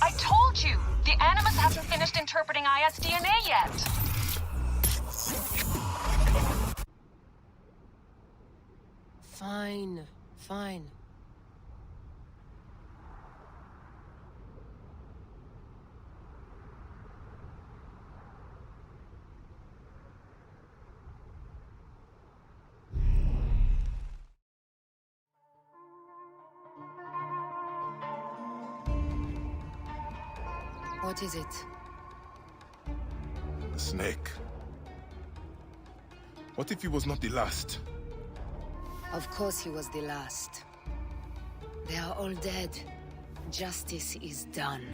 I told you! The Animus hasn't finished interpreting IS DNA yet! Fine, fine. What is it? A snake. What if he was not the last? Of course he was the last. They are all dead. Justice is done.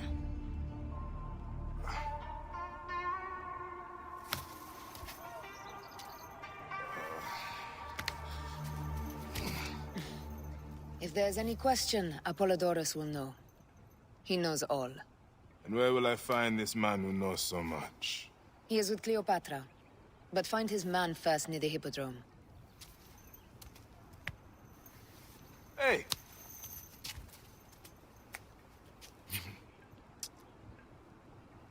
If there's any question, Apollodorus will know. He knows all. And where will I find this man who knows so much? He is with Cleopatra. But find his man first near the Hippodrome. Hey!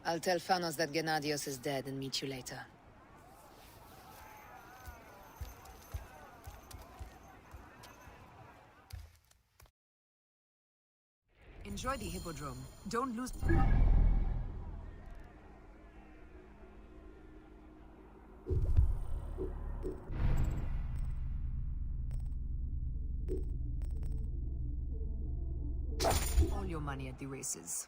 I'll tell Phanos that Gennadios is dead and meet you later. Enjoy the Hippodrome. Don't lose... all your money at the races.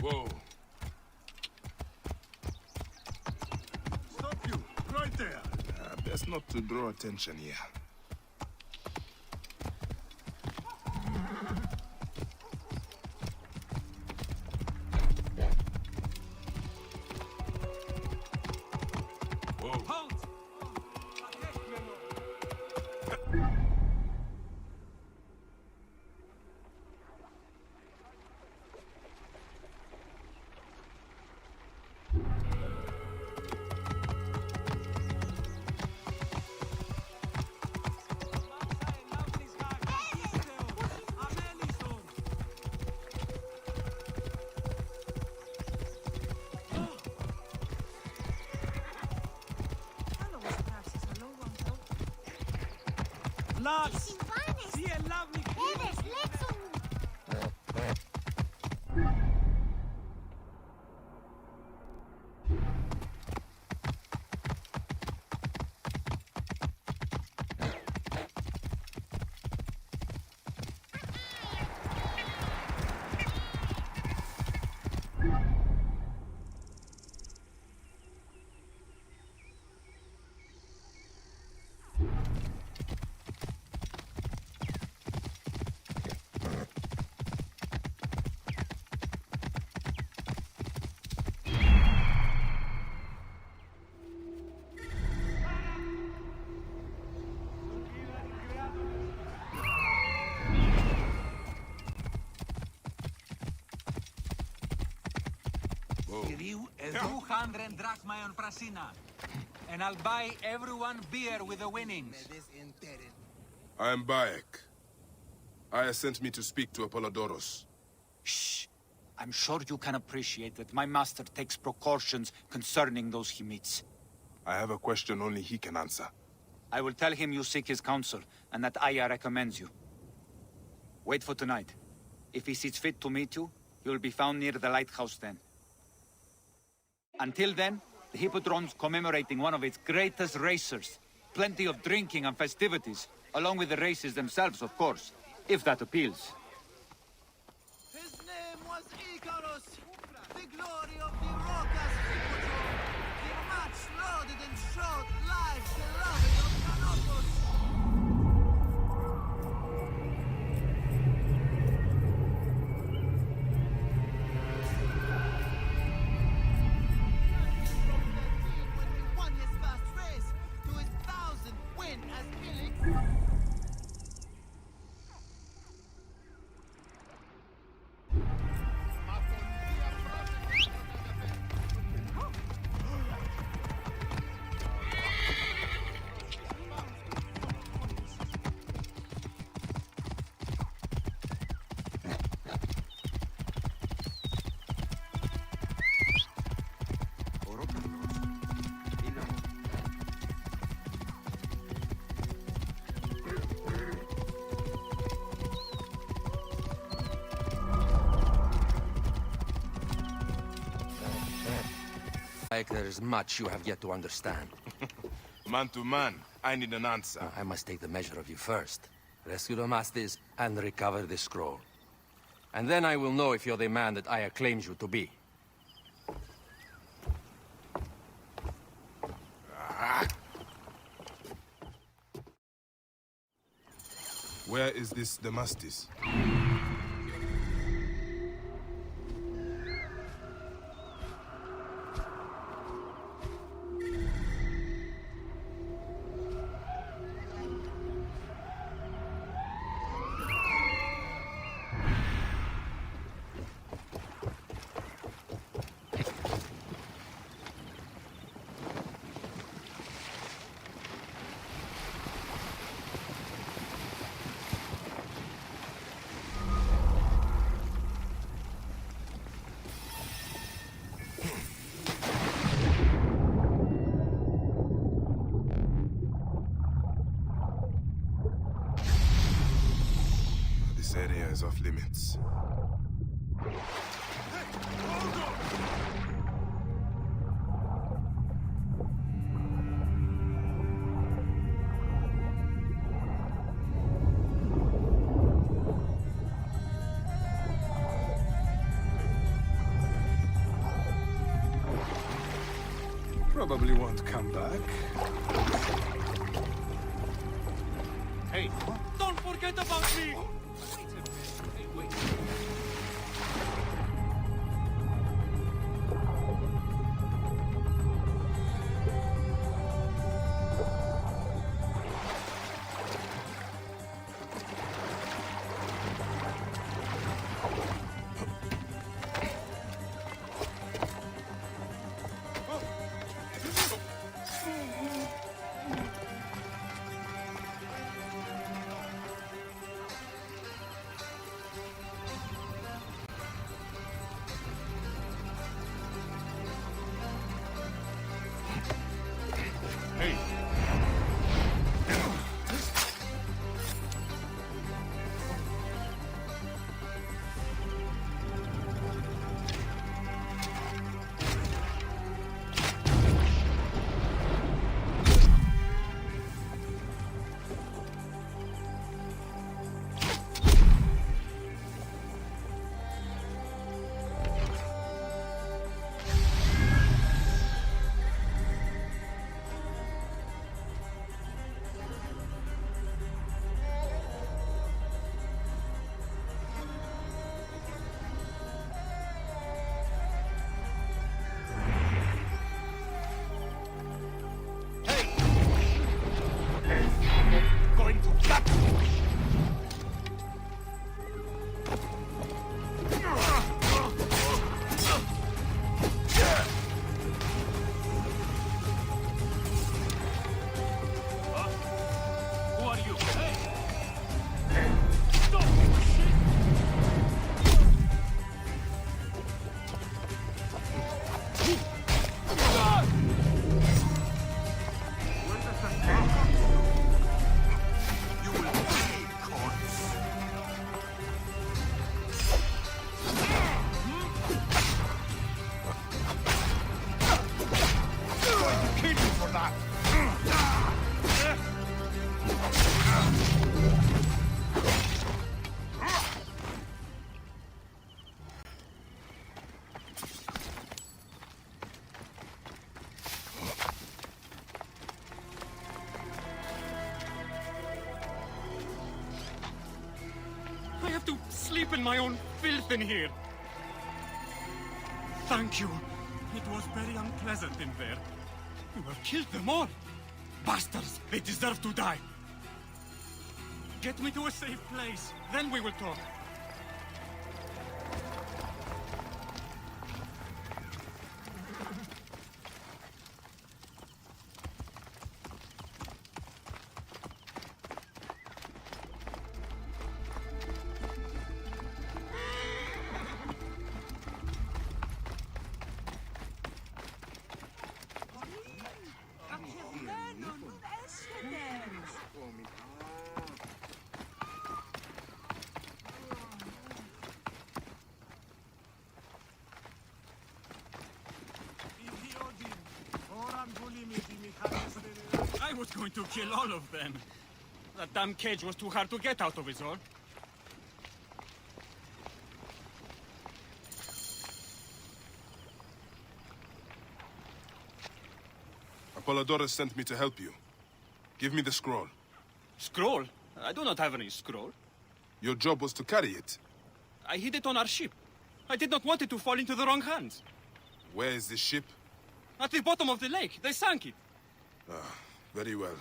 Whoa. Best not to draw attention here. Lads, zie je lovely You 200 drachma on Prasina. And I'll buy everyone beer with the winnings. I am Bayek. Aya sent me to speak to Apollodoros. Shh. I'm sure you can appreciate that my master takes precautions concerning those he meets. I have a question only he can answer. I will tell him you seek his counsel, and that Aya recommends you. Wait for tonight. If he sees fit to meet you, he will be found near the lighthouse then. Until then, the Hippodrome's commemorating one of its greatest racers. Plenty of drinking and festivities, along with the races themselves, of course, if that appeals. His name was Icarus, the glory of the Rocas Hippodrome, the much lauded and short life beloved of Canopus. When he won his first race to his 1000th win as Felix. There is much you have yet to understand. Man to man, I need an answer. I must take the measure of you first. Rescue the Masters and recover the scroll. And then I will know if you're the man that Aya claims you to be. Where is this Damastis? Probably won't come back. Hey, don't forget about me! Going to gut! Who are you? Hey! Stop! Kill you for that! I have to sleep in my own filth in here. Thank you. It was very unpleasant in there. You have killed them all. Bastards, they deserve to die. Get me to a safe place, then we will talk. I was going to kill all of them. That damn cage was too hard to get out of, is all. Apollodorus sent me to help you. Give me the scroll. Scroll? I do not have any scroll. Your job was to carry it. I hid it on our ship. I did not want it to fall into the wrong hands. Where is this ship? At the bottom of the lake. They sank it. Very well.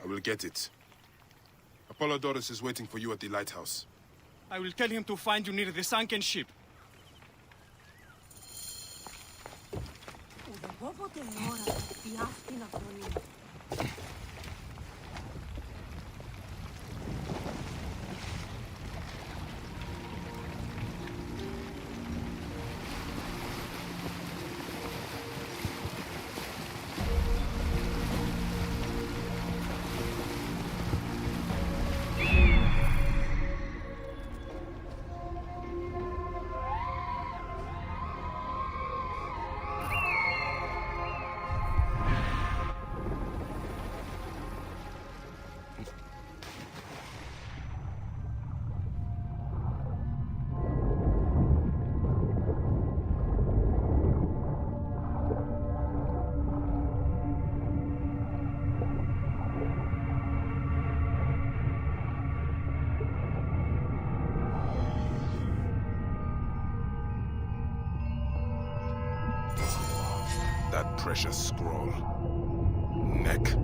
I will get it. Apollodorus is waiting for you at the lighthouse. I will tell him to find you near the sunken ship. that precious scroll. Neck.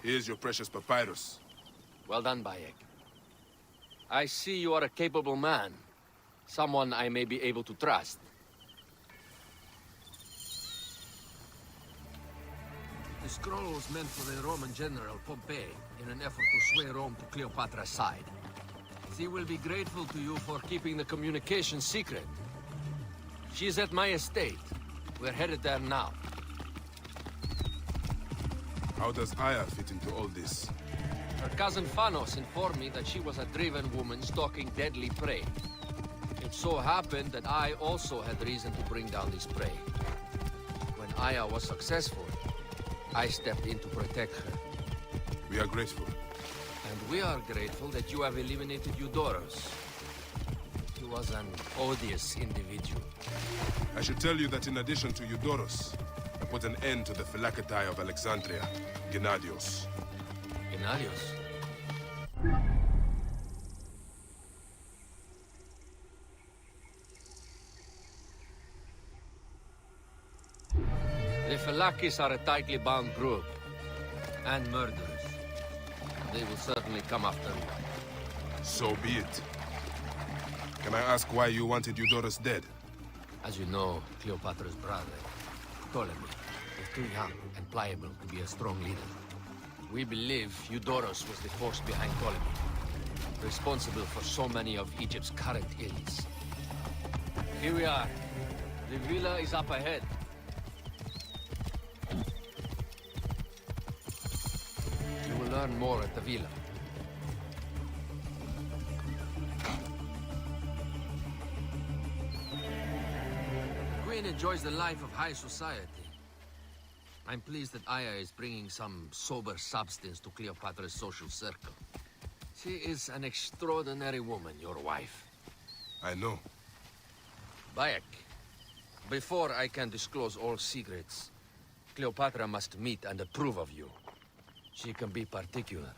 Here's your precious papyrus. Well done, Bayek. I see you are a capable man. Someone I may be able to trust. The scroll was meant for the Roman general Pompey in an effort to sway Rome to Cleopatra's side. She will be grateful to you for keeping the communication secret. She's at my estate. We're headed there now. How does Aya fit into all this? Her cousin Phanos informed me that she was a driven woman stalking deadly prey. It so happened that I also had reason to bring down this prey. When Aya was successful, I stepped in to protect her. We are grateful. And we are grateful that you have eliminated Eudoros. He was an odious individual. I should tell you that in addition to Eudoros, I put an end to the Phylacetae of Alexandria, Gennadios. Gennadios? The Phylakis are a tightly bound group, and murderers. They will certainly come after you. So be it. Can I ask why you wanted Eudoros dead? As you know, Cleopatra's brother, Ptolemy, is too young and pliable to be a strong leader. We believe Eudoros was the force behind Ptolemy, responsible for so many of Egypt's current ills. Here we are. The villa is up ahead. You will learn more at the villa. The Queen enjoys the life of high society. I'm pleased that Aya is bringing some sober substance to Cleopatra's social circle. She is an extraordinary woman, your wife. I know. Bayek, before I can disclose all secrets, Cleopatra must meet and approve of you. She can be particular.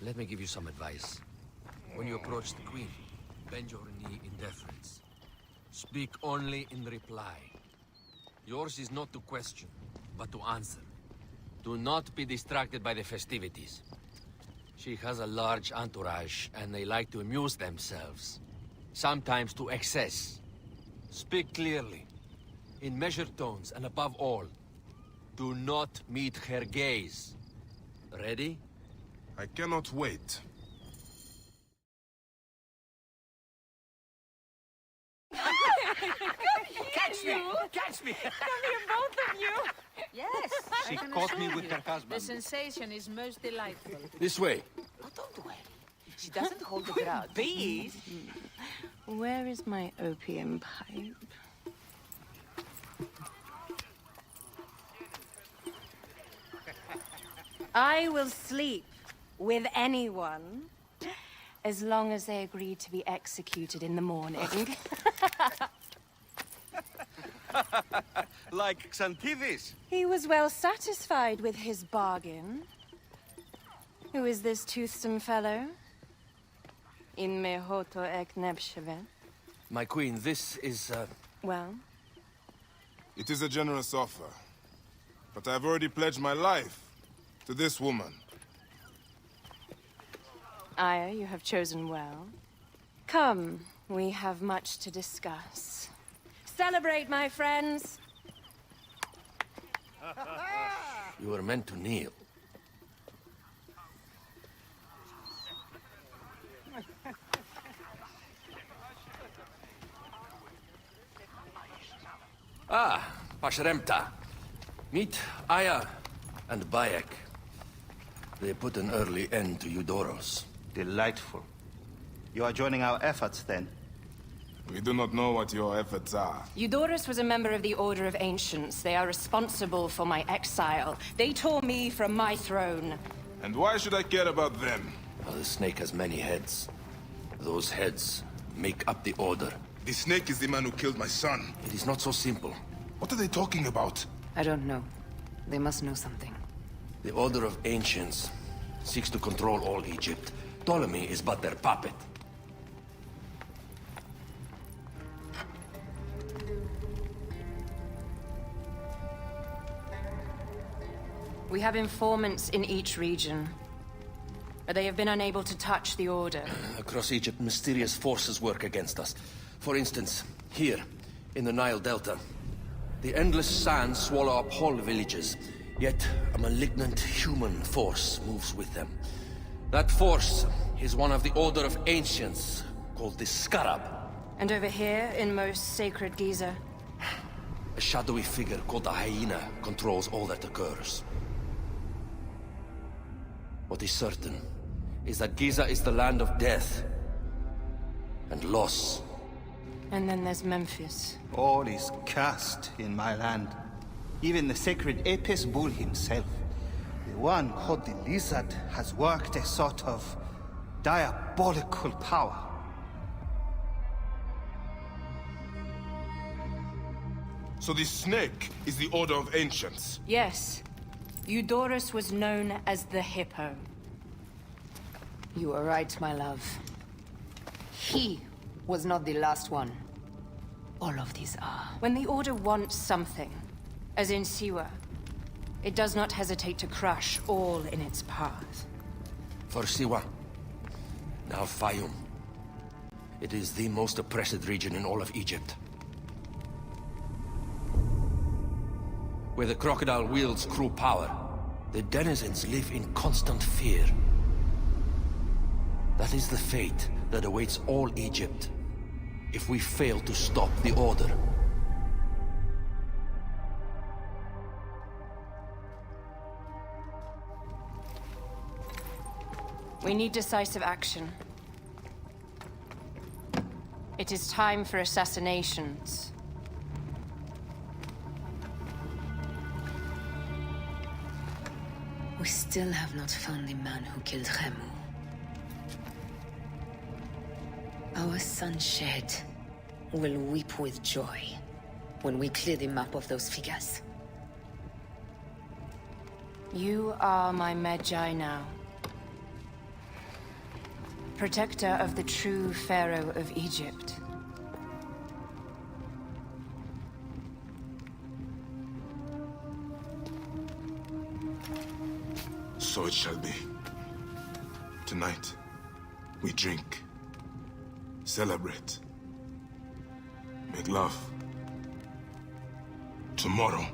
Let me give you some advice. When you approach the Queen, bend your knee in deference. Speak only in reply. Yours is not to question, but to answer. Do not be distracted by the festivities. She has a large entourage, and they like to amuse themselves. Sometimes to excess. Speak clearly, in measured tones, and above all, do not meet her gaze. Ready? I cannot wait. Catch me! Catch me! Come here, both of you. Yes, She I can caught me assure with you. her husband. The sensation is most delightful. This way. Oh, don't worry. She doesn't hold a grudge. Bees? Where is my opium pipe? I will sleep with anyone as long as they agree to be executed in the morning. Like Xanthides. He was well satisfied with his bargain. Who is this toothsome fellow? In me hoto ek nebshevet. My queen, this is, Well, It is a generous offer. But I've already pledged my life to this woman. Aya, you have chosen well. Come, we have much to discuss. Celebrate, my friends! you were meant to kneel. Ah, Pashremta. Meet Aya and Bayek. They put an early end to Eudoros. Delightful. You are joining our efforts, then? We do not know what your efforts are. Eudorus was a member of the Order of Ancients. They are responsible for my exile. They tore me from my throne. And why should I care about them? Well, the snake has many heads. Those heads make up the Order. The snake is the man who killed my son. It is not so simple. What are they talking about? I don't know. They must know something. The Order of Ancients seeks to control all Egypt. Ptolemy is but their puppet. We have informants in each region, but they have been unable to touch the Order. Across Egypt, mysterious forces work against us. For instance, here, in the Nile Delta, the endless sands swallow up whole villages, yet a malignant human force moves with them. That force is one of the Order of Ancients, called the Scarab. And over here, in most sacred Giza, A shadowy figure called the Hyena controls all that occurs. What is certain is that Giza is the land of death and loss. and then there's Memphis. All is cursed in my land. Even the sacred Apis bull himself. The one called the Lizard has worked a sort of diabolical power. So the snake is the Order of Ancients. Yes. Eudorus was known as the Hippo. You are right, my love. He was not the last one. All of these are. When the Order wants something, as in Siwa, it does not hesitate to crush all in its path. For Siwa, now Fayum. It is the most oppressed region in all of Egypt. Where the crocodile wields cruel power, the denizens live in constant fear. That is the fate that awaits all Egypt if we fail to stop the Order. We need decisive action. It is time for assassinations. We still have not found the man who killed Remu. Our son Shed will weep with joy when we clear the map of those figures. You are my Magi now. Protector of the true Pharaoh of Egypt. So it shall be. Tonight, we drink, celebrate, make love. Tomorrow,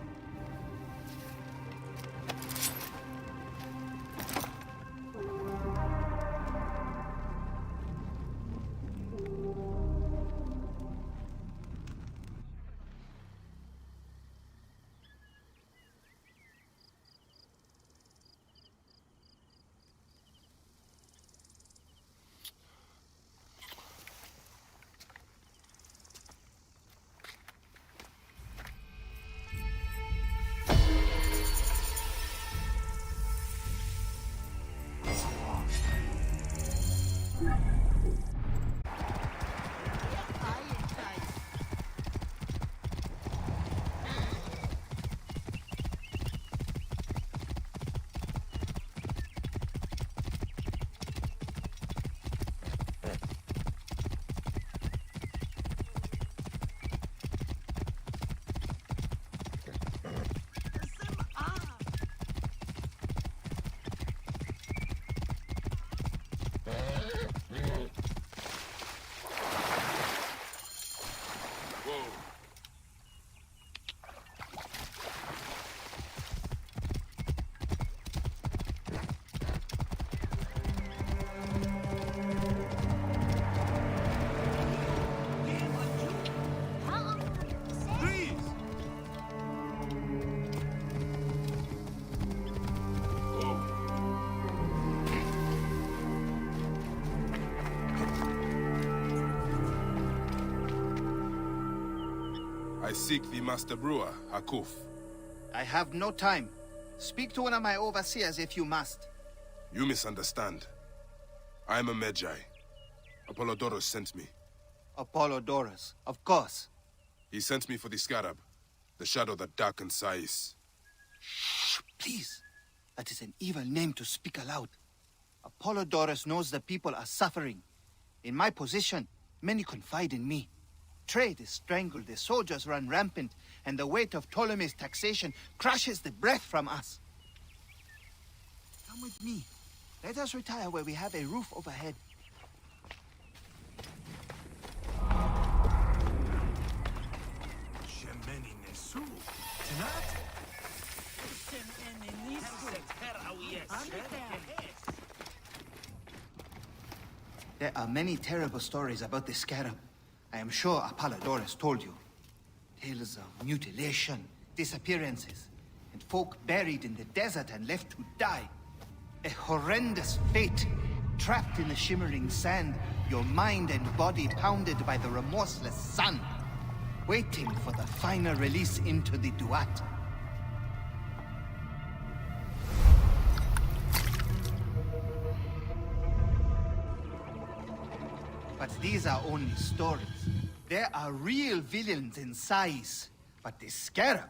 I seek the Master Brewer, Hakuf. I have no time. Speak to one of my overseers if you must. You misunderstand. I am a Magi. Apollodorus sent me. Apollodorus, of course. He sent me for the Scarab, the shadow that darkens Sais. Shh, please. That is an evil name to speak aloud. Apollodorus knows the people are suffering. In my position, many confide in me. Trade is strangled, the soldiers run rampant, and the weight of Ptolemy's taxation crushes the breath from us. Come with me. Let us retire where we have a roof overhead. There are many terrible stories about the Scarab. I am sure Apollodorus told you. Tales of mutilation, disappearances, and folk buried in the desert and left to die. A horrendous fate, trapped in the shimmering sand, your mind and body pounded by the remorseless sun, waiting for the final release into the Duat. But these are only stories. There are real villains in Sais. But the Scarab,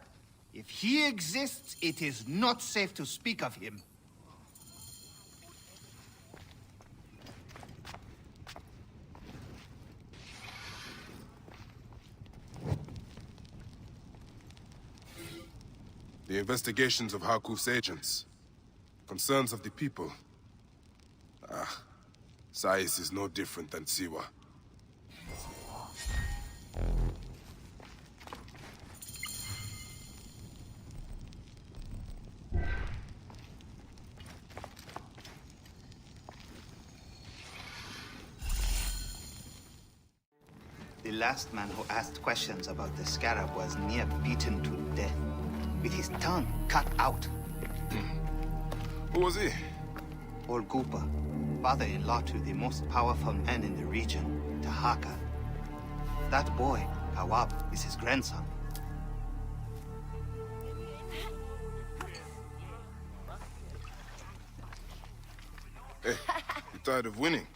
if he exists, it is not safe to speak of him. The investigations of Hakuf's agents. Concerns of the people. Sais is no different than Siwa. The last man who asked questions about the Scarab was near beaten to death, with his tongue cut out. Who was he? Old Gupa, father-in-law to the most powerful man in the region, Tahaka. That boy, Kawab, is his grandson. Hey, you tired of winning?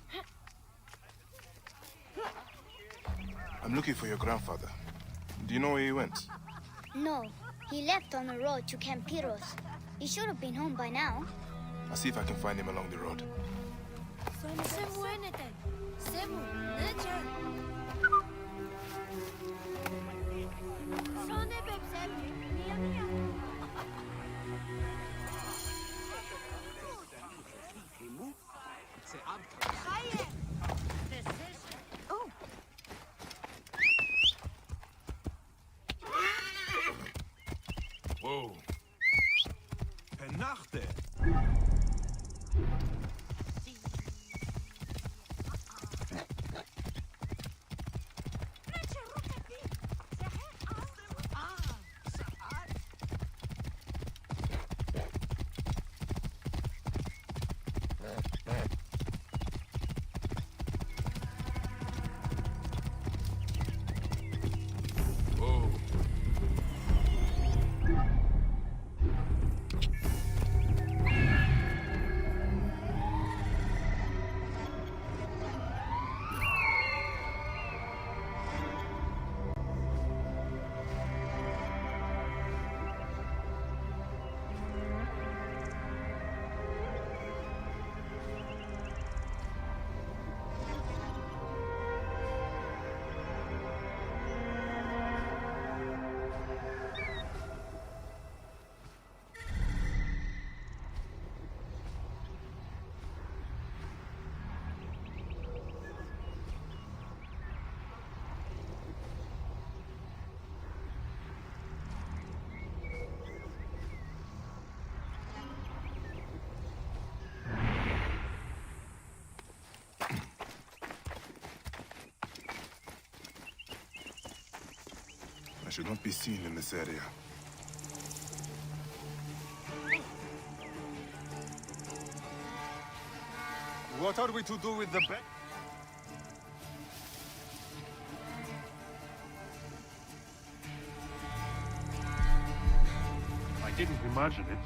I'm looking for your grandfather. Do you know where he went? No, he left on the road to Campiros. He should have been home by now. I'll see if I can find him along the road. Whoa. Penachte. I should not be seen in this area. What are we to do with the bed? didn't imagine it.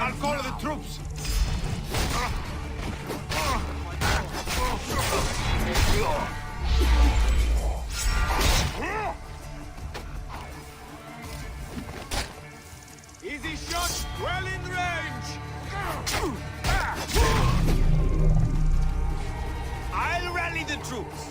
I'll call the troops! Easy shot, well in range! I'll rally the troops!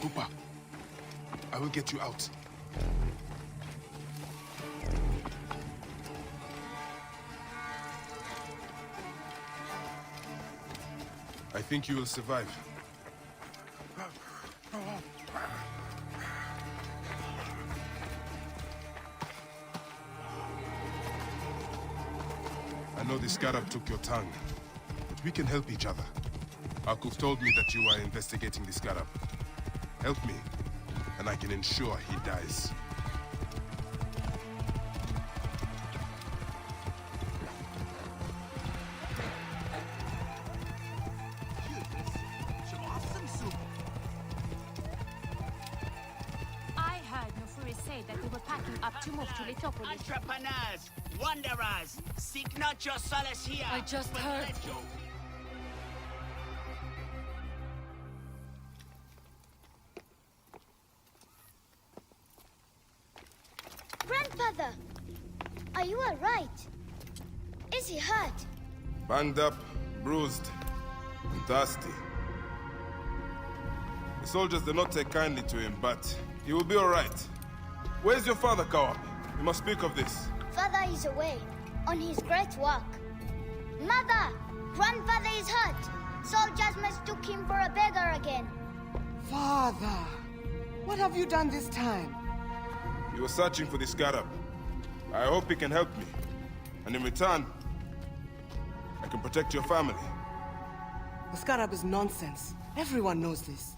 Cooper, I will get you out. I think you will survive. I know the Scarab took your tongue, but we can help each other. Akuf told me that you are investigating the Scarab. Help me, and I can ensure he dies. I heard Nofuri say that they were packing up to move to Litopolis. Entrepreneurs, wanderers, seek not your solace here. I just but heard. let you. Grandfather, are you all right? Is he hurt? Banged up, bruised, and thirsty. The soldiers do not take kindly to him, but he will be all right. Where's your father, Kawab? We must speak of this. Father is away, on his great work. Mother! Grandfather is hurt! Soldiers mistook him for a beggar again. Father, what have you done this time? He was searching for the Scarab. I hope he can help me. And in return, I can protect your family. The Scarab is nonsense. Everyone knows this.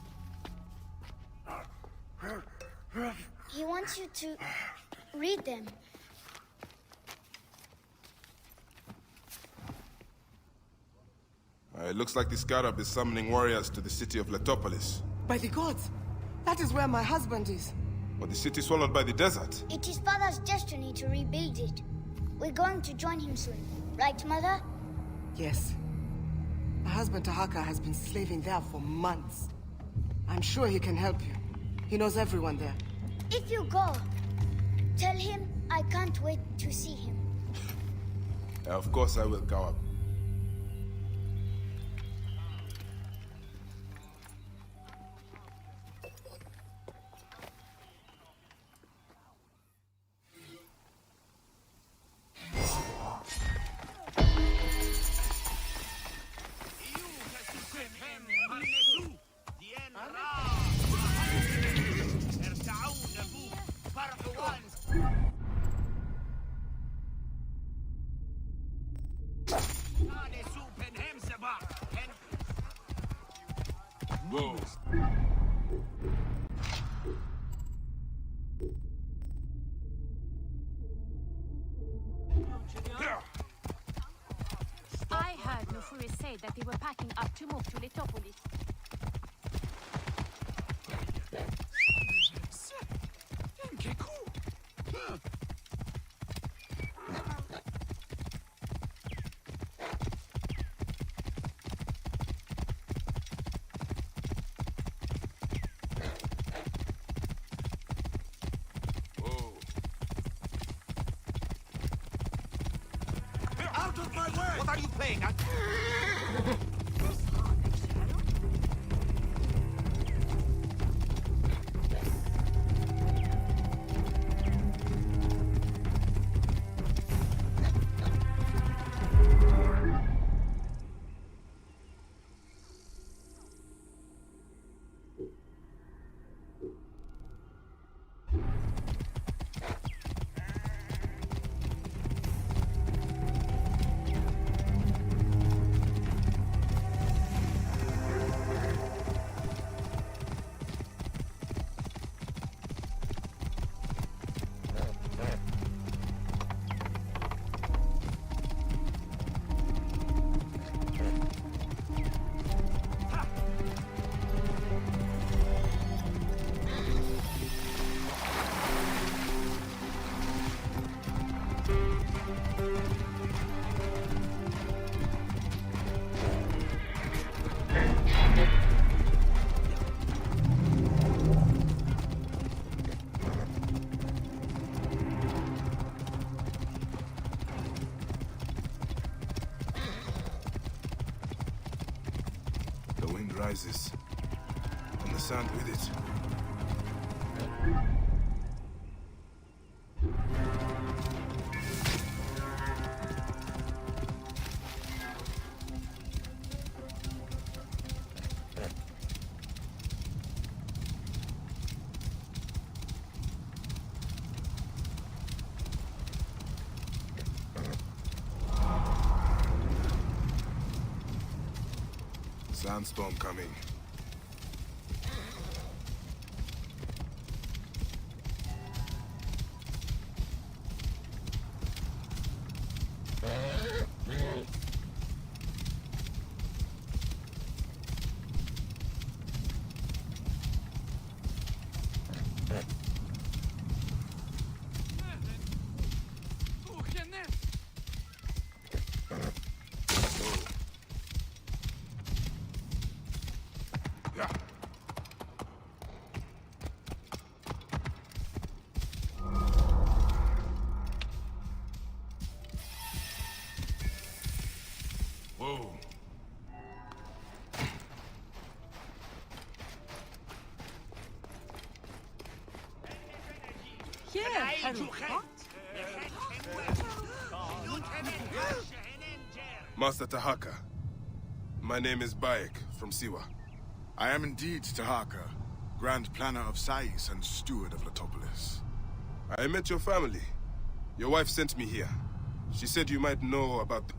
He wants you to read them. It looks like the Scarab is summoning warriors to the city of Letopolis. By the gods! That is where my husband is. But the city swallowed by the desert. It is Father's destiny to rebuild it. We're going to join him soon. Right, Mother? Yes. My husband Tahaka has been slaving there for months. I'm sure he can help you. He knows everyone there. If you go, tell him I can't wait to see him. Of course I will, Kawab. promised. I heard Nufuri say that they were packing up to move to Letopolis. Out of my way! What are you playing at? The wind rises, and the sand with it. Sandstorm coming. Whoa. Master Tahaka, my name is Bayek from Siwa. I am indeed Tahaka, Grand Planner of Sais and Steward of Letopolis. I met your family. Your wife sent me here. She said you might know about...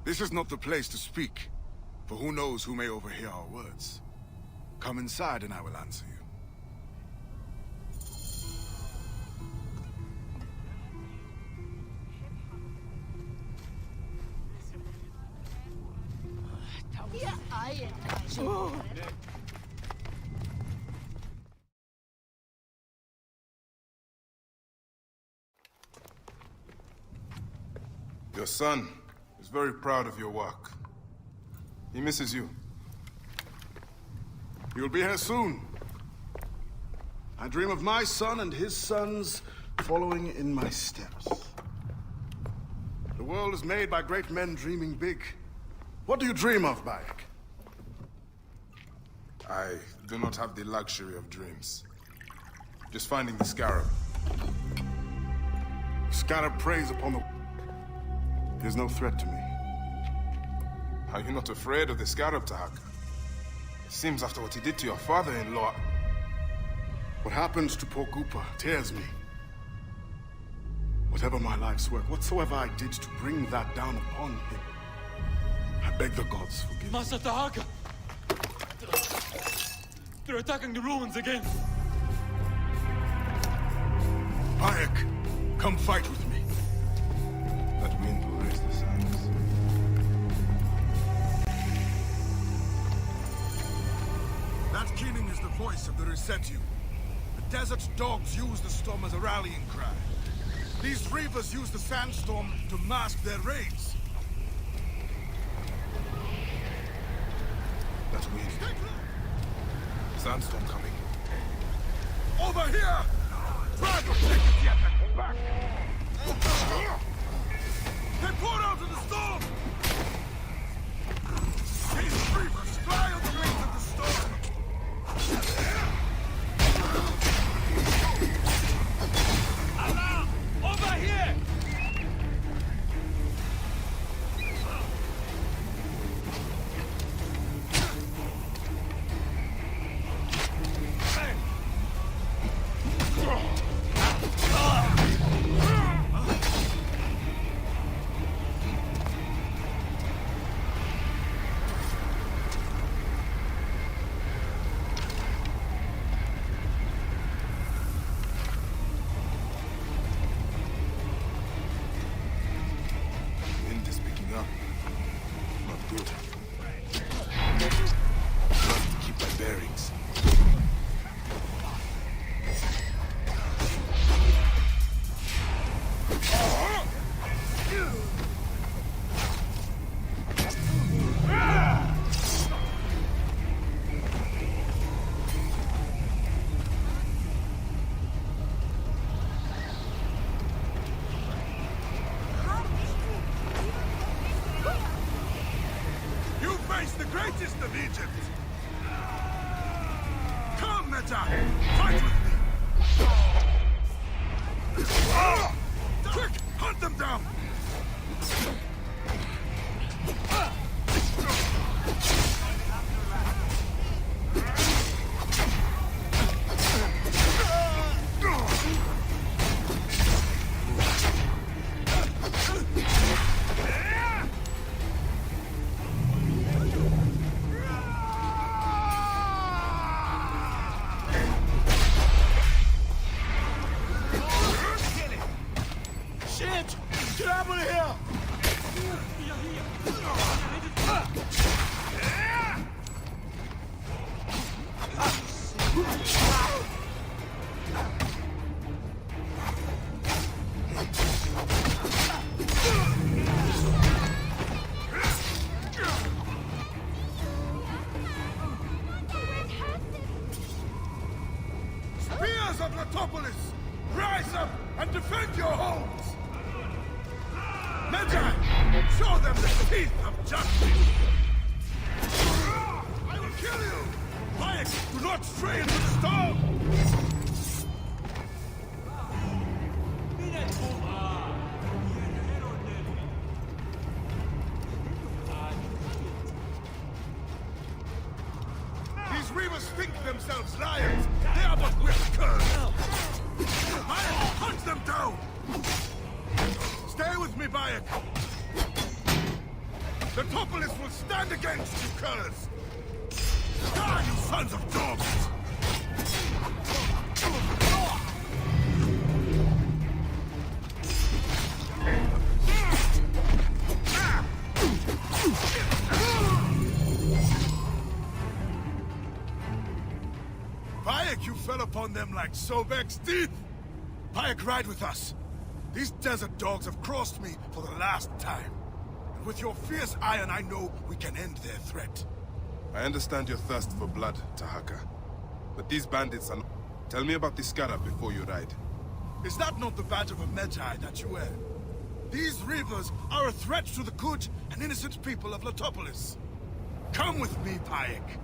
This is not the place to speak, for who knows who may overhear our words. Come inside and I will answer you. Your son is very proud of your work. He misses you. You'll be here soon. I dream of my son and his sons following in my steps. The world is made by great men dreaming big. What do you dream of, Bayek? I do not have the luxury of dreams. Just finding the Scarab. Scarab preys upon the... He is no threat to me. Are you not afraid of the Scarab, Tahaka? It seems after what he did to your father-in-law... What happened to poor Gupa tears me. Whatever my life's work, whatsoever I did to bring that down upon him, I beg the gods forgive me. Master Tahaka! They're attacking the ruins again. Bayek, come fight with me. That wind will raise the sands. That keening is the voice of the Resetu. The desert dogs use the storm as a rallying cry. These reavers use the sandstorm to mask their raids. That wind. Sandstorm coming. Over here! Try to take it yet and pull back! They poured out of the storm! These reavers fly on the wings of the storm! Allah! Over here! Wind is picking up. Not good. Must keep my bearings. You face the greatest of Egypt! Come, Meta! Fight with me! Quick! Hunt them down! Shit! Get out of here! Spears of Letopolis! Rise up and defend your homes! Magi! Show them the teeth of justice! I will kill you! Bayek, do not stray into the storm! These reavers think themselves lions! They are but whipped curs! Bayek, hunt them down! Stay with me, Bayek! The Topolis will stand against you, curs! Die, you sons of dogs! Bayek, you fell upon them like Sobek's teeth! Bayek, ride with us! These desert dogs have crossed me for the last time. And with your fierce iron, I know we can end their threat. I understand your thirst for blood, Tahaka. But these bandits are... Tell me about the Scarab before you ride. Is that not the badge of a Magi that you wear? These reavers are a threat to the good and innocent people of Letopolis. Come with me, Bayek.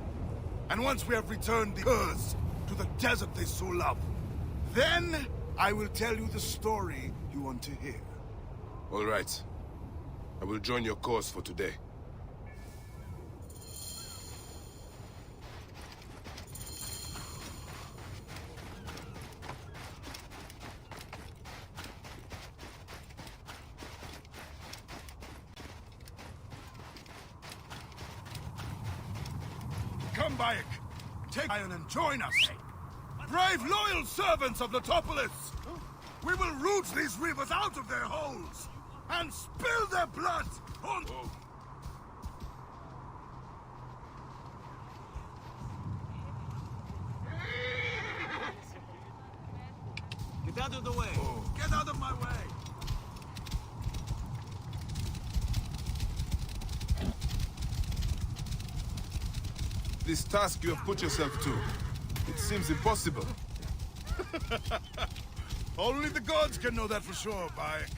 And once we have returned the curs to the desert they so love, then I will tell you the story you want to hear. All right. I will join your cause for today. Come, Bayek. Take iron and join us. Brave, loyal servants of Letopolis! We will root these rivers out of their holes and spill their blood on... Get out of the way. Get out of my way! This task you have put yourself to, it seems impossible. Only the gods can know that for sure, Bayek.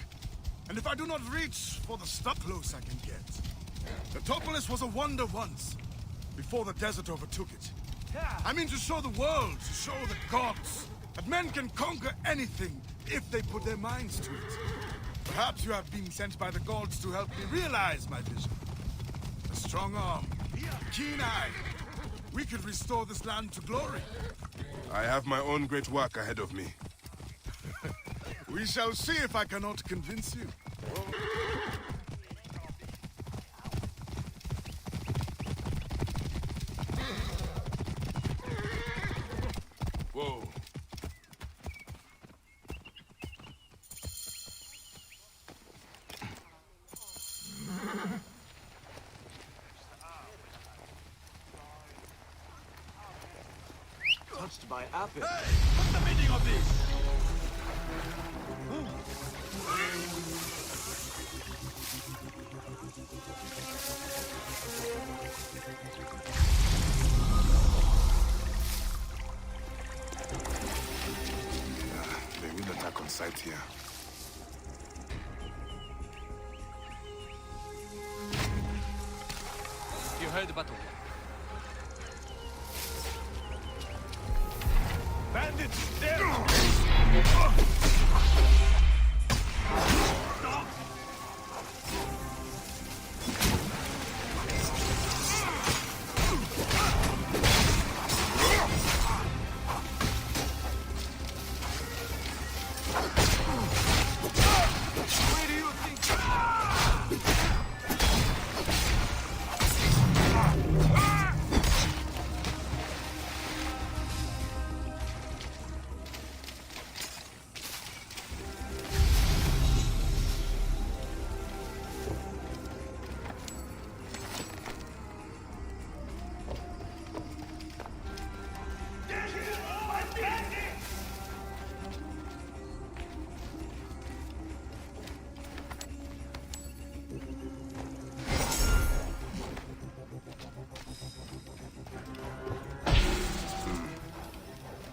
And if I do not reach for the stuff close I can get. Letopolis was a wonder once, before the desert overtook it. I mean to show the world, to show the gods, that men can conquer anything if they put their minds to it. Perhaps you have been sent by the gods to help me realize my vision. A strong arm, a keen eye. We could restore this land to glory. I have my own great work ahead of me. We shall see if I cannot convince you. Whoa. Touched by Apis. Hey! What's the meaning of this? They will attack on sight here. You heard the battle. Bandits, there! Where do you think...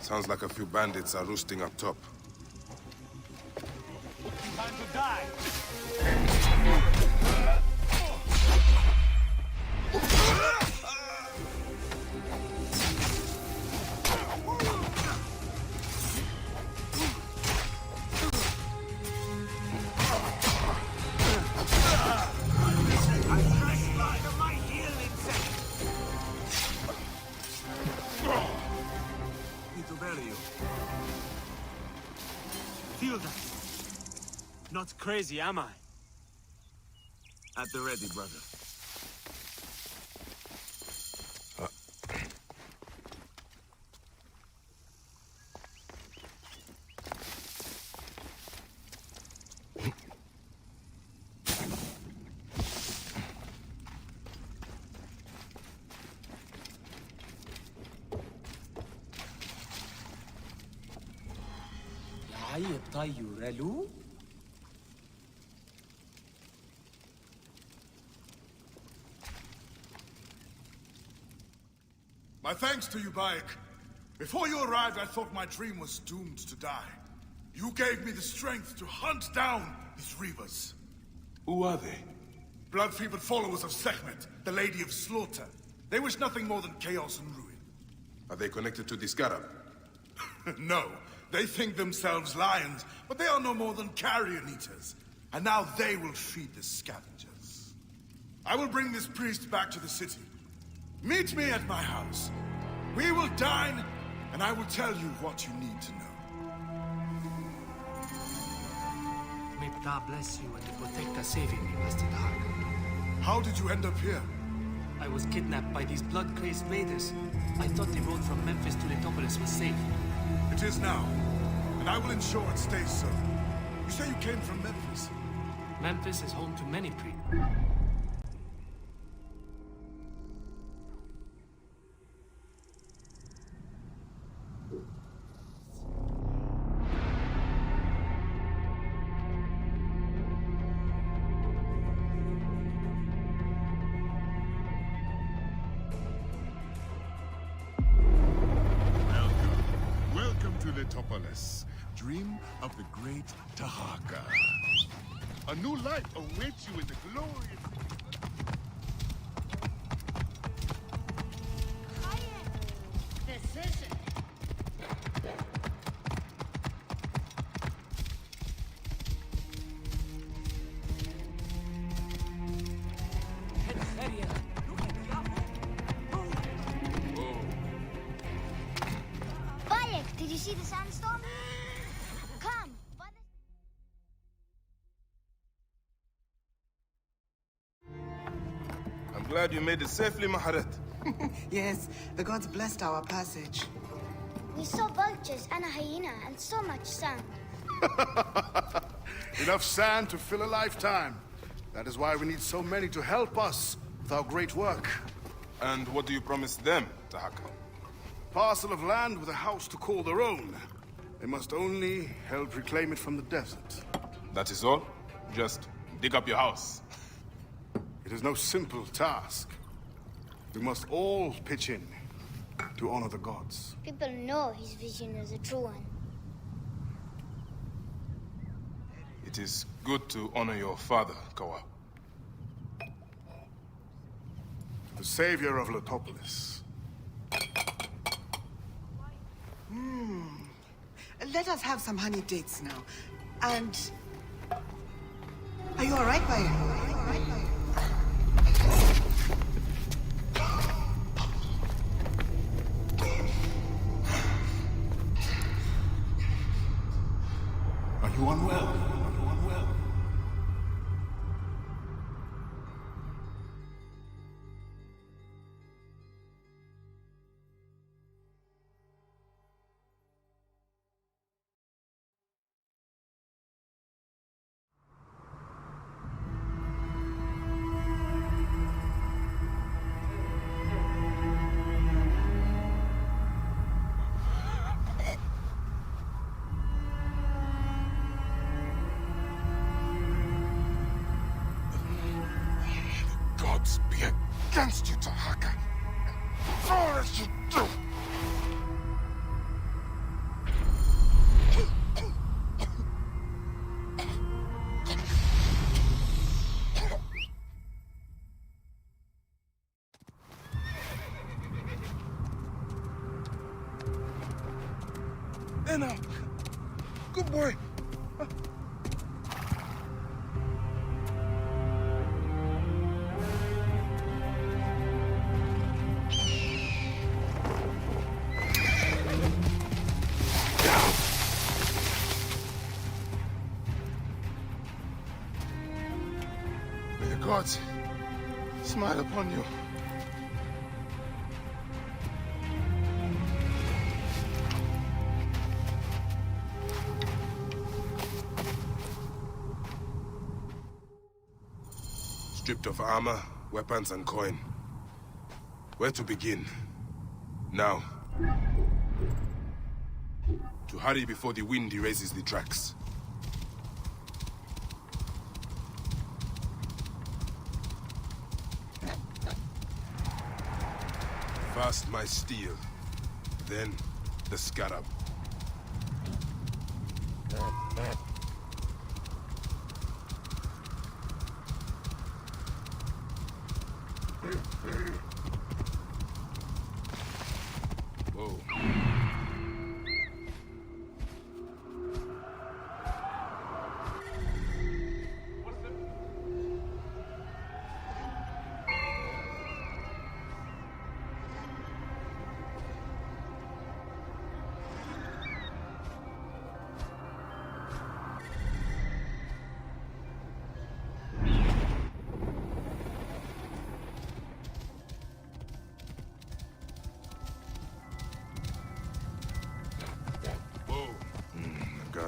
Sounds like a few bandits are roosting up top. Time to die! Feel that? Not crazy, am I? At the ready, brother. My thanks to you, Bayek. Before you arrived, I thought my dream was doomed to die. You gave me the strength to hunt down these reavers. Who are they? Blood-fevered followers of Sekhmet, the Lady of Slaughter. They wish nothing more than chaos and ruin. Are they connected to the Scarab? No. They think themselves lions, but they are no more than carrion eaters. And now they will feed the scavengers. I will bring this priest back to the city. Meet me at my house. We will dine, and I will tell you what you need to know. May God bless you and protect us saving me, Master Dark. How did you end up here? I was kidnapped by these blood-crazed raiders. I thought the road from Memphis to Letopolis was safe. It is now, and I will ensure it stays so. You say you came from Memphis? Memphis is home to many priests. Welcome to Letopolis, dream of the great Tahaka. A new life awaits you in the glorious... Decision. Bayek, did you see the sandstorm? Come. I'm glad you made it safely, Maharet. Yes, the gods blessed our passage. We saw vultures and a hyena and so much sand. Enough sand to fill a lifetime. That is why we need so many to help us with our great work. And what do you promise them, Tahaka? Parcel of land with a house to call their own. They must only help reclaim it from the desert. That is all? Just dig up your house. It is no simple task. We must all pitch in to honor the gods. People know his vision is a true one. It is good to honor your father, Kawa. The savior of Letopolis. Let us have some honey dates now. And... Are you alright, Bayek? Are you unwell? Gods be against you, Tahaka. Far as you do. Enough. Good boy. May the gods smile upon you. Stripped of armor, weapons, and coin. Where to begin? Now. To hurry before the wind erases the tracks. First my steel, then the Scarab. Whoa.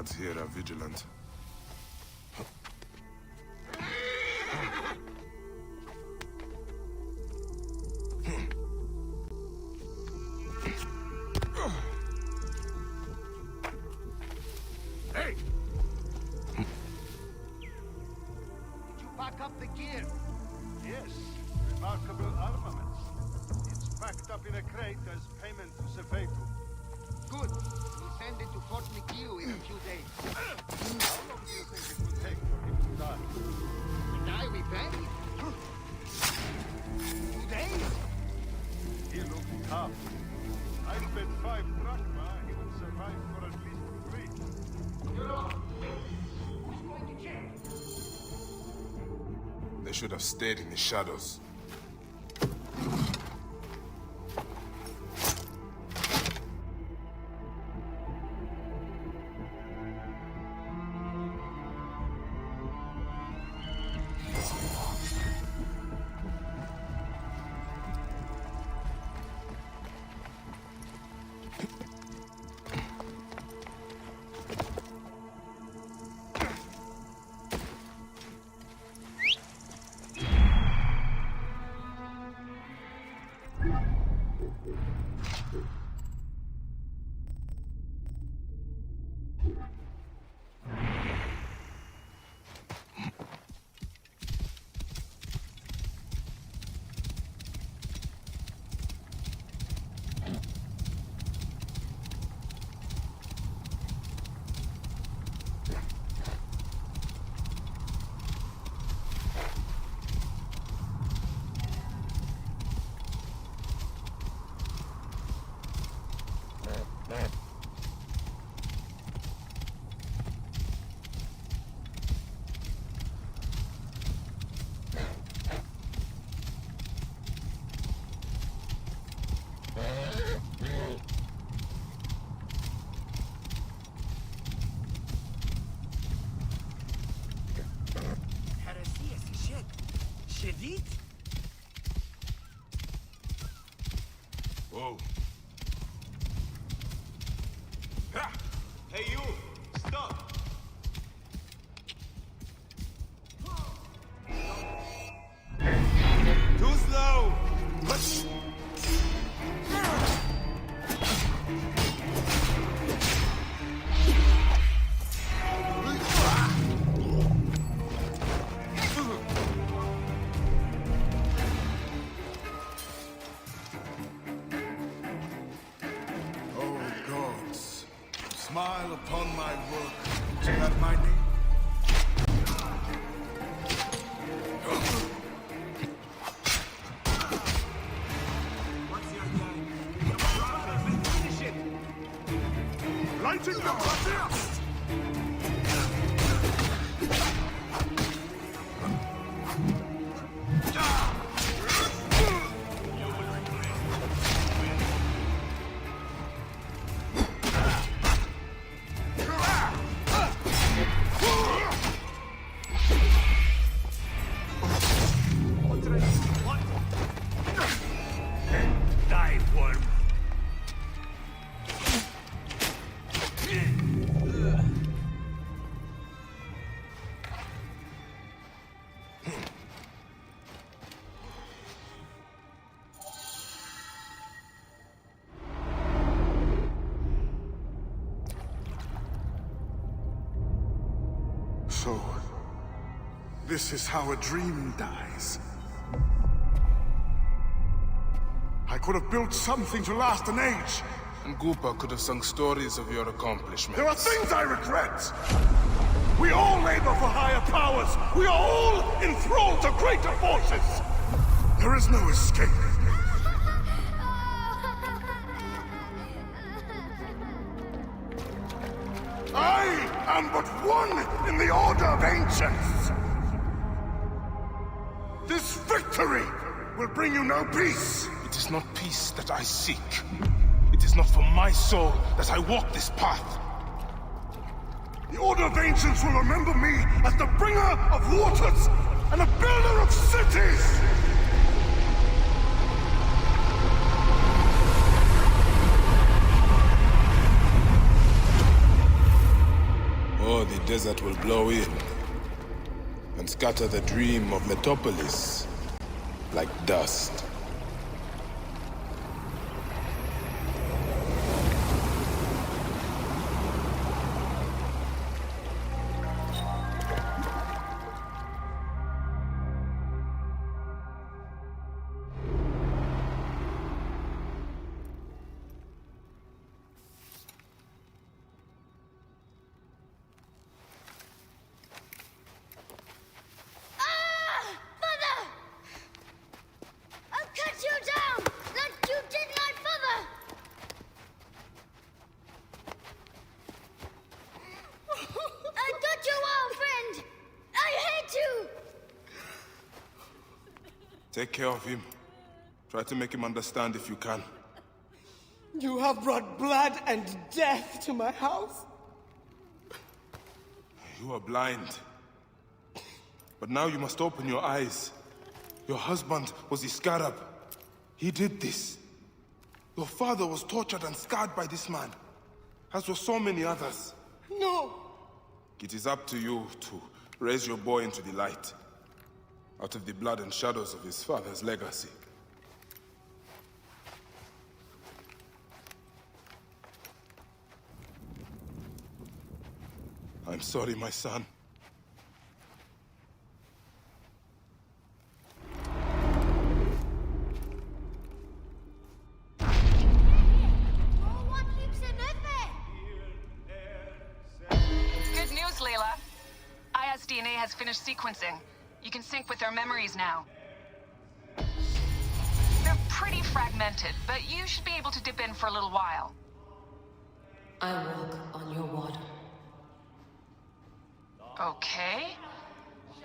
guards here are vigilant. Hey! Did you pack up the gear? Yes, remarkable armaments. It's packed up in a crate as payment to Sefetu. Good. We'll send it to Fort McHugh in a few days. How long do you think it will take for him to die? The guy we buried? 2 days? He looked tough. I bet 5 drachma he will survive for at least 3. They should have stayed in the shadows. Whoa. Hey, you! Stop! Too slow! Smile upon my work. Is that my name? What's your name? Finish it! Lighting them up! So, this is how a dream dies. I could have built something to last an age. And Goopa could have sung stories of your accomplishments. There are things I regret. We all labor for higher powers. We are all enthralled to greater forces. There is no escape. I am but one in the Order of Ancients. This victory will bring you no peace. It is not peace that I seek. It is not for my soul that I walk this path. The Order of Ancients will remember me as the bringer of waters and the builder of cities! desert will blow in and scatter the dream of Metropolis like dust. Take care of him. Try to make him understand if you can. You have brought blood and death to my house. You are blind. But now you must open your eyes. Your husband was the Scarab. He did this. Your father was tortured and scarred by this man, as were so many others. No! It is up to you to raise your boy into the light, out of the blood and shadows of his father's legacy. I'm sorry, my son. Good news, Layla. IS DNA has finished sequencing. You can sync with their memories now. They're pretty fragmented, but you should be able to dip in for a little while. I walk on your water. Okay.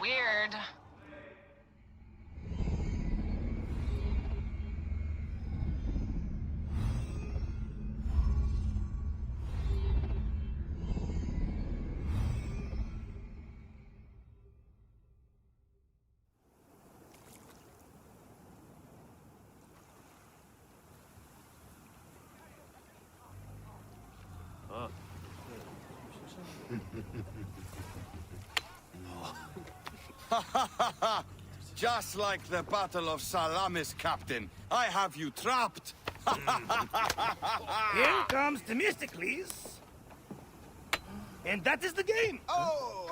Weird. Just like the Battle of Salamis, Captain. I have you trapped. Here comes Themistocles. And that is the game. Oh!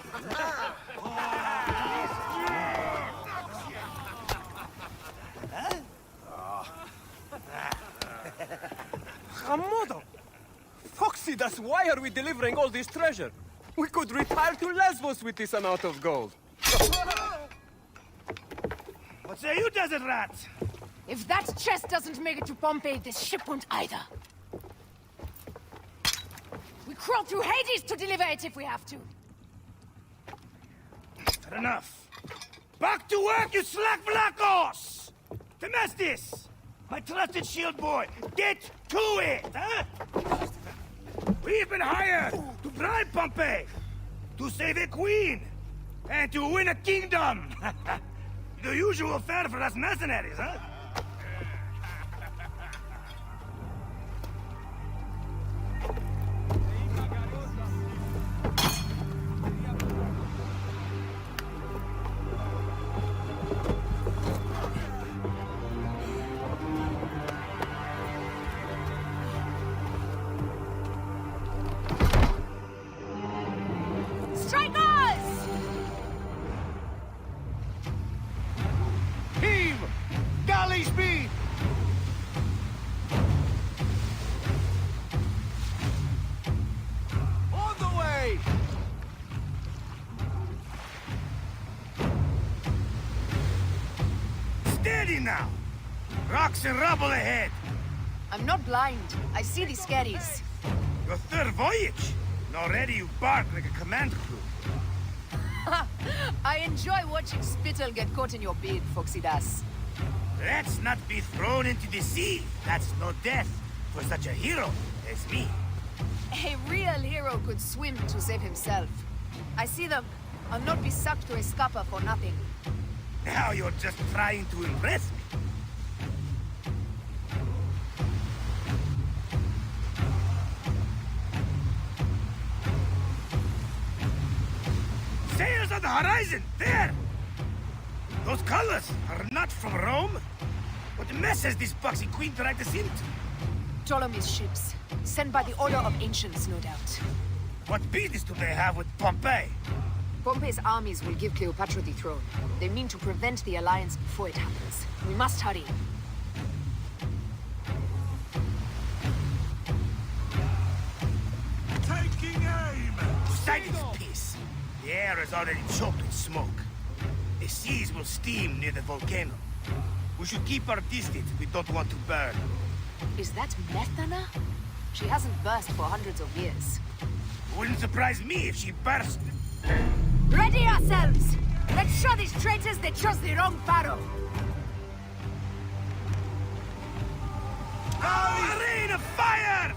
Hamodo! Foxidas, why are we delivering all this treasure? We could retire to Lesbos with this amount of gold. What say you, desert rat? If that chest doesn't make it to Pompeii, this ship won't either. We crawl through Hades to deliver it if we have to. Fair enough. Back to work, you slack Vlakos! Temestis! My trusted shield boy, get to it, huh? We've been hired to bribe Pompeii, to save a queen, and to win a kingdom. The usual fare for us mercenaries, huh? Now! Rocks and rubble ahead! I'm not blind. I see these scaries. Your third voyage? And already you bark like a command crew. I enjoy watching spittle get caught in your beard, Foxidas. Let's not be thrown into the sea. That's no death for such a hero as me. A real hero could swim to save himself. I see them. I'll not be sucked to a scupper for nothing. Now you're just trying to impress me. horizon! There! Those colors are not from Rome. What mess has this boxy queen dragged us into? Ptolemy's ships. Sent by the Order of Ancients, no doubt. What business do they have with Pompey? Pompey's armies will give Cleopatra the throne. They mean to prevent the alliance before it happens. We must hurry. Taking aim! Poseidon's peace. The air is already choked with smoke. The seas will steam near the volcano. We should keep our distance if we don't want to burn. Is that Methana? She hasn't burst for hundreds of years. Wouldn't surprise me if she burst. Ready ourselves! Let's show these traitors they chose the wrong pharaoh! A rain of fire!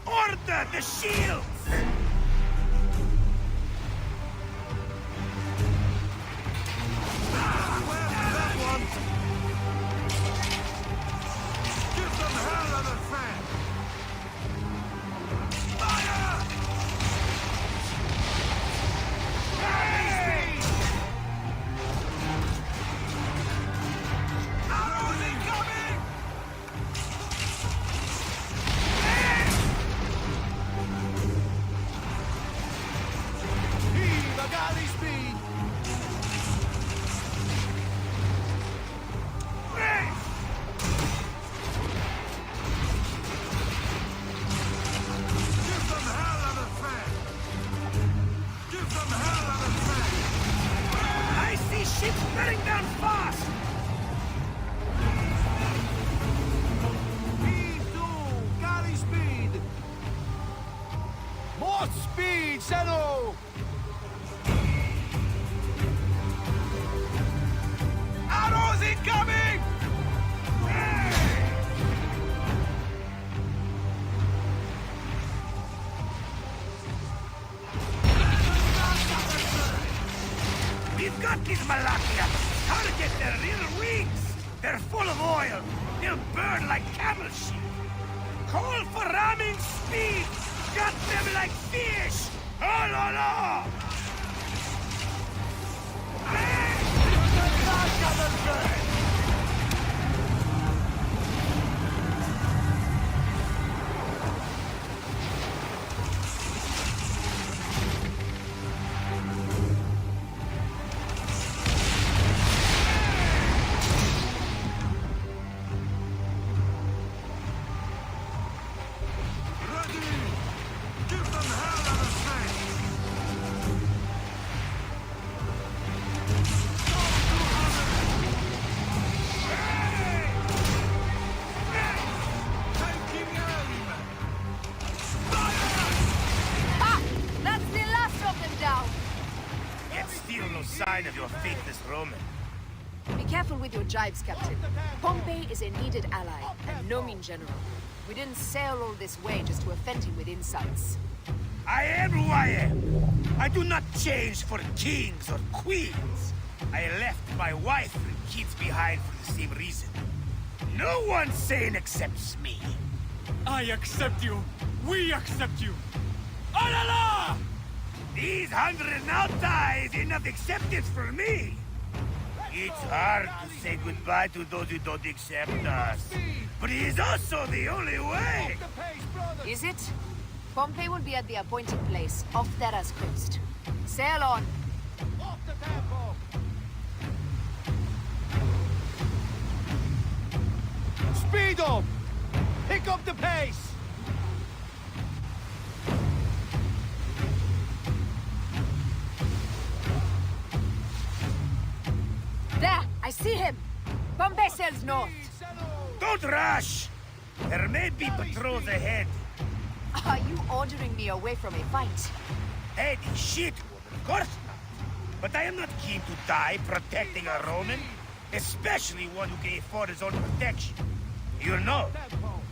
Order the shields! Give them hell on a fan! I see ships bearing down fast! Galley speed! More speed, Zeno! Arrows incoming! We've got these Malakia! Target their rear wings! They're full of oil! They'll burn like camel shit! Call for ramming speed! Gut them like fish! Oh la la! That's the last of them down! Yet still no sign of your faithless Roman. Be careful with your jibes, Captain. Pompey is a needed ally, and no mean general. We didn't sail all this way just to offend him with insults. I am who I am. I do not change for kings or queens. I left my wife and kids behind for the same reason. No one sane accepts me. I accept you. We accept you. Oh la la! These 100 nauta is enough acceptance for me. It's hard to say goodbye to those who don't accept us. But it is also the only way. Is it? Pompey will be at the appointed place, off Terra's coast. Sail on. Speed up! Pick up the pace! There! I see him! Pompey sails north. Don't rush! There may be patrols ahead. Are you ordering me away from a fight? Hey, the shit, of course not. But I am not keen to die protecting a Roman, especially one who can afford his own protection. You know,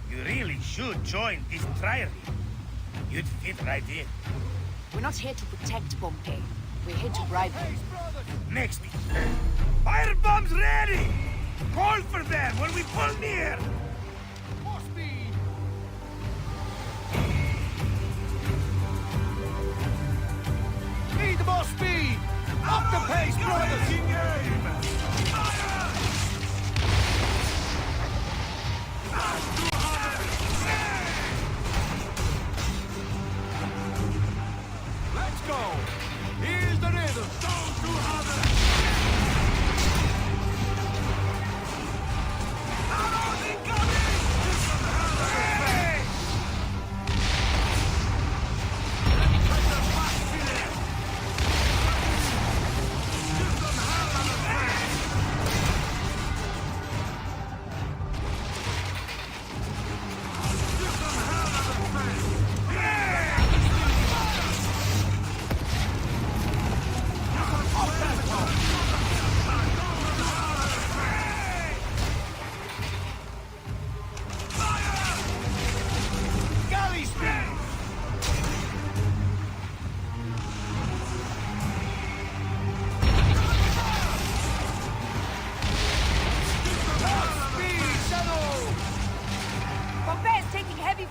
you really should join this triary. You'd fit right in. We're not here to protect Pompey. We're here to bribe him. Next, fire bombs ready! Call for them when we pull near! More speed! Need more speed! Up the pace, brothers! Let's go! Here's the rhythm! Down to others!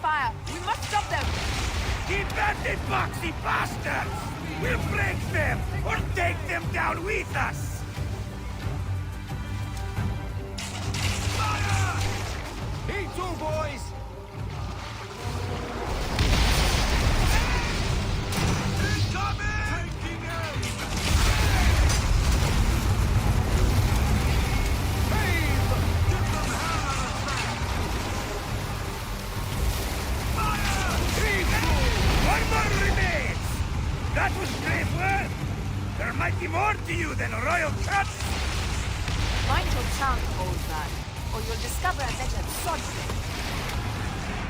fire! We must stop them! Keep at it, boxy bastards! We'll break them, or take them down with us! Fire! Me too, boys! That was brave work! There might be more to you than royal cuts! Mind your tongue, old man, or you'll discover a better swordsman.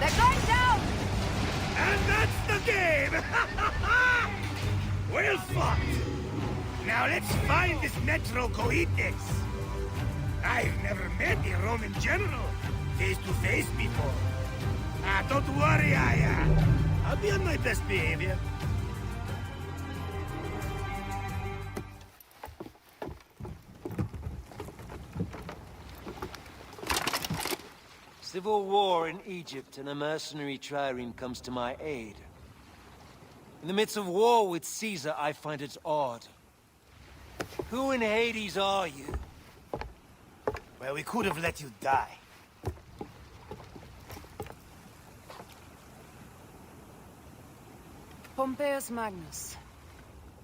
They're going down! And that's the game! Well fought! Now let's find this Metro Coites. I've never met a Roman general face to face before. Don't worry, I'll be on my best behavior. Civil war in Egypt, and a mercenary trireme comes to my aid. In the midst of war with Caesar, I find it odd. Who in Hades are you? Well, we could have let you die. Pompeius Magnus.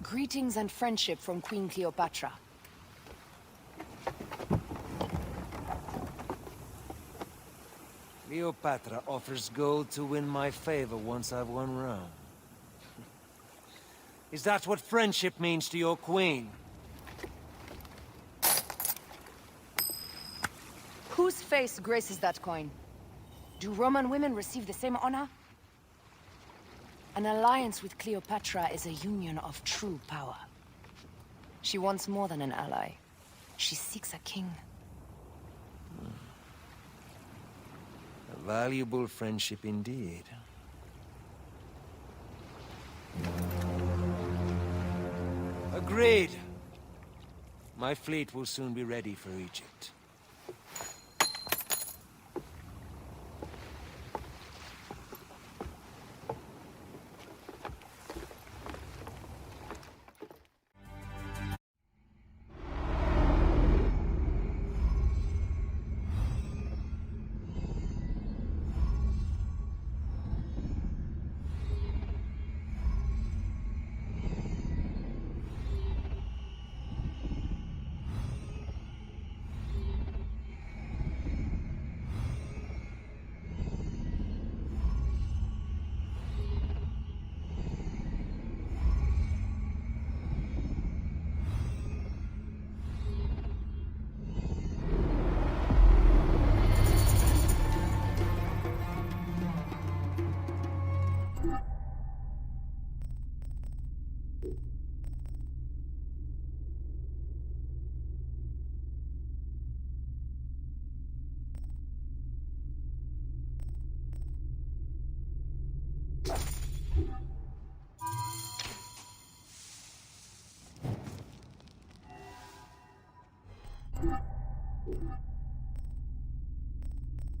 Greetings and friendship from Queen Cleopatra. Cleopatra offers gold to win my favor once I've won Rome. Is that what friendship means to your queen? Whose face graces that coin? Do Roman women receive the same honor? An alliance with Cleopatra is a union of true power. She wants more than an ally. She seeks a king. A valuable friendship indeed. Agreed. My fleet will soon be ready for Egypt.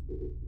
You